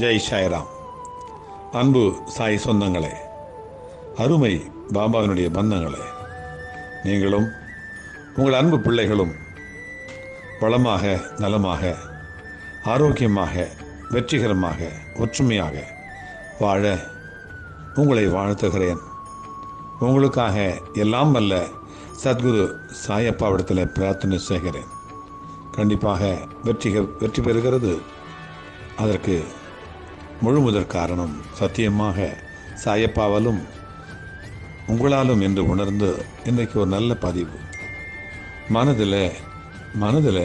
ஜெய் சாய்ராம். அன்பு சாய் சொந்தங்களே, அருமை பாபாவினுடைய பந்தங்களே, நீங்களும் உங்கள் அன்பு பிள்ளைகளும் வளமாக, நலமாக, ஆரோக்கியமாக, வெற்றிகரமாக, ஒற்றுமையாக வாழ உங்களை வாழ்த்துகிறேன். உங்களுக்காக எல்லாம் வல்ல சத்குரு சாயப்பாவிடத்தில் பிரார்த்தனை செய்கிறேன். கண்டிப்பாக வெற்றி பெறுகிறது. அதற்கு முழுமுதற் காரணம் சத்தியமாக சாயப்பாவாலும் உங்களாலும் என்று உணர்ந்து இன்றைக்கு ஒரு நல்ல பதிவு. மனதில்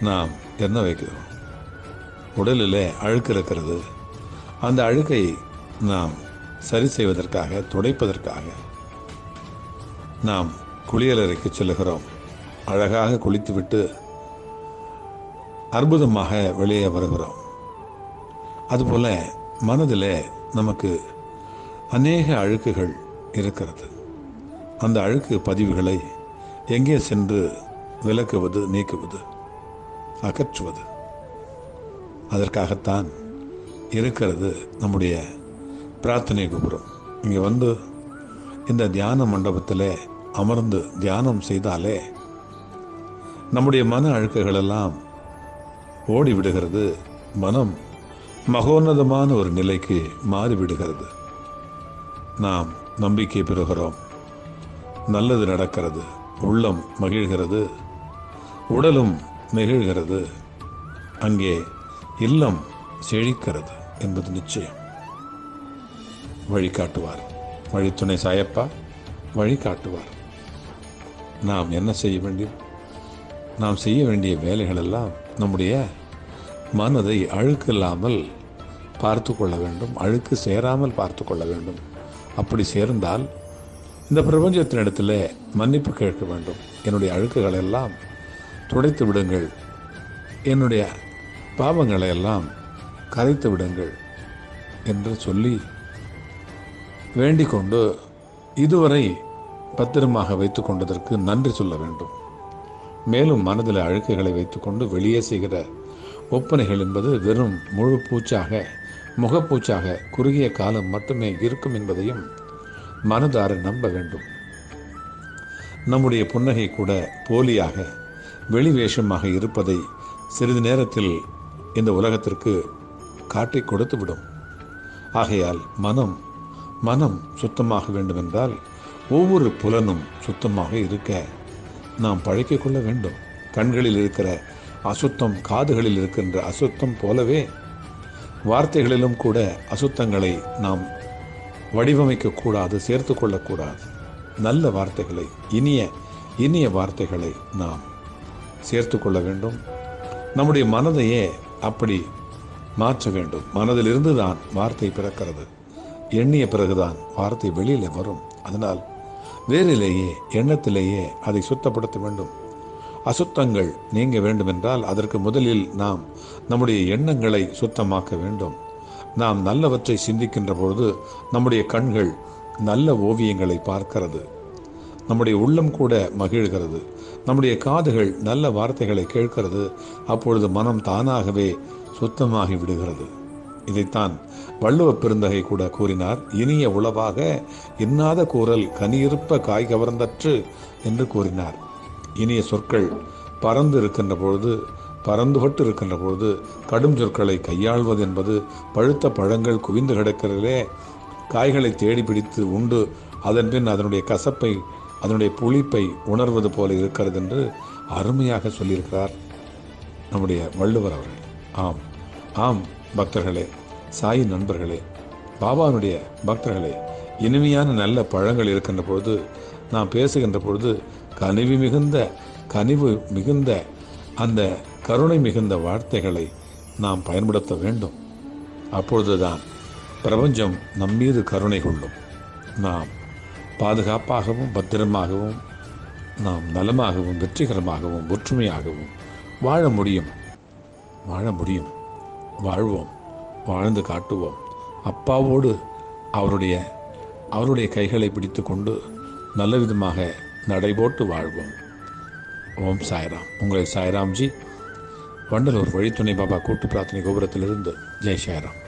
நாம் என்ன வைக்கிறோம்? உடலில் அழுக்கு இருக்கிறது. அந்த அழுக்கை நாம் சரி செய்வதற்காக, துடைப்பதற்காக நாம் குளியலறைக்கு செல்லுகிறோம். அழகாக குளித்துவிட்டு அற்புதமாக வெளியே வருகிறோம். அதுபோல மனதில் நமக்கு அநேக அழுக்குகள் இருக்கிறது. அந்த அழுக்கு பதிவுகளை எங்கே சென்று விலக்குவது, நீக்குவது, அகற்றுவது? அதற்காகத்தான் இருக்கிறது நம்முடைய பிரார்த்தனை கோபுரம். இங்கே வந்து இந்த தியான மண்டபத்தில் அமர்ந்து தியானம் செய்தாலே நம்முடைய மன அழுக்குகளெல்லாம் ஓடிவிடுகிறது. மனம் மகோன்னதமான ஒரு நிலைக்கு மாறிவிடுகிறது. நாம் நம்பிக்கை பெறுகிறோம். நல்லது நடக்கிறது. உள்ளம் மகிழ்கிறது, உடலும் நெகிழ்கிறது. அங்கே இல்லம் செழிக்கிறது என்பது நிச்சயம். வழிகாட்டுவார். வழித்துணை சாயப்பா வழிகாட்டுவார். நாம் என்ன செய்ய வேண்டும்? நாம் செய்ய வேண்டிய வேலைகளெல்லாம் நம்முடைய மனதை அழுக்கு இல்லாமல் பார்த்து கொள்ள வேண்டும். அழுக்கு சேராமல் பார்த்து கொள்ள வேண்டும். அப்படி சேர்ந்தால் இந்த பிரபஞ்சத்தினிடத்தில் மன்னிப்பு கேட்க வேண்டும். என்னுடைய அழுக்குகளை எல்லாம் துடைத்து விடுங்கள், என்னுடைய பாவங்களை எல்லாம் கரைத்து விடுங்கள் என்று சொல்லி வேண்டிக் கொண்டு இதுவரை பத்திரமாக வைத்து கொண்டதற்கு நன்றி சொல்ல வேண்டும். மேலும் மனதில் அழுக்குகளை வைத்துக்கொண்டு வெளியே செய்கிற ஒப்பனைகள் என்பது வெறும் முழு பூச்சாக, முகப்பூச்சாக குறுகிய காலம் மட்டுமே இருக்கும் என்பதையும் மனதார நம்ப வேண்டும். நம்முடைய புன்னகை கூட போலியாக, வெளி வேஷமாக இருப்பதை சிறிது நேரத்தில் இந்த உலகத்திற்கு காட்டி கொடுத்துவிடும். ஆகையால் மனம் சுத்தமாக வேண்டுமென்றால் ஒவ்வொரு புலனும் சுத்தமாக இருக்க நாம் பழக்கிக் கொள்ள வேண்டும். கண்களில் இருக்கிற அசுத்தம், காதுகளில் இருக்கின்ற அசுத்தம் போலவே வார்த்தைகளிலும் கூட அசுத்தங்களை நாம் வடிவமைக்கக்கூடாது, சேர்த்து கொள்ளக்கூடாது. நல்ல வார்த்தைகளை, இனிய வார்த்தைகளை நாம் சேர்த்து கொள்ள வேண்டும். நம்முடைய மனதையே அப்படி மாற்ற வேண்டும். மனதிலிருந்து தான் வார்த்தை பிறக்கிறது. எண்ணிய பிறகுதான் வார்த்தை வெளியில் வரும். அதனால் வேரிலேயே, எண்ணத்திலேயே அதை சுத்தப்படுத்த வேண்டும். அசுத்தங்கள் நீங்க வேண்டுமென்றால் அதற்கு முதலில் நாம் நம்முடைய எண்ணங்களை சுத்தமாக்க வேண்டும். நாம் நல்லவற்றை சிந்திக்கின்ற பொழுது நம்முடைய கண்கள் நல்ல ஓவியங்களை பார்க்கிறது. நம்முடைய உள்ளம் கூட மகிழ்கிறது. நம்முடைய காதுகள் நல்ல வார்த்தைகளை கேட்கிறது. அப்பொழுது மனம் தானாகவே சுத்தமாகி விடுகிறது. இதைத்தான் வள்ளுவ பெருந்தகை கூட கூறினார். இனிய உளவாக இன்னாத கூறல் கனியிருப்ப காய் கவர்ந்தற்று என்று கூறினார். இனிய சொற்கள் பறந்துபட்டு இருக்கின்ற பொழுது கடும் சொற்களை கையாள்வது என்பது பழுத்த பழங்கள் குவிந்து கிடக்கிறதே, காய்களை தேடி பிடித்து உண்டு அதன் பின் அதனுடைய கசப்பை, அதனுடைய புளிப்பை உணர்வது போல இருக்கிறது என்று அருமையாக சொல்லியிருக்கிறார் நம்முடைய வள்ளுவர் அவர்கள். ஆம் பக்தர்களே, சாய் நண்பர்களே, பாபாவுடைய பக்தர்களே, இனிமையான நல்ல பழங்கள் இருக்கின்ற பொழுது, நாம் பேசுகின்ற பொழுது கனிவு மிகுந்த அந்த கருணை மிகுந்த வார்த்தைகளை நாம் பயன்படுத்த வேண்டும். அப்பொழுதுதான் பிரபஞ்சம் நம்மீது கருணை கொள்ளும். நாம் பாதுகாப்பாகவும் பத்திரமாகவும், நாம் நலமாகவும் வெற்றிகரமாகவும் ஒற்றுமையாகவும் வாழ முடியும். வாழ்வோம், வாழ்ந்து காட்டுவோம். அப்பாவோடு அவருடைய கைகளை பிடித்து கொண்டு நல்ல விதமாக நடைபோட்டு வாழ்வோம். ஓம் சாய்ராம். உங்களை சாய்ராம்ஜி வண்டலூர் வழித்துணை பாபா கூட்டு பிரார்த்தனை கோபுரத்திலிருந்து ஜெய் சாய்ராம்.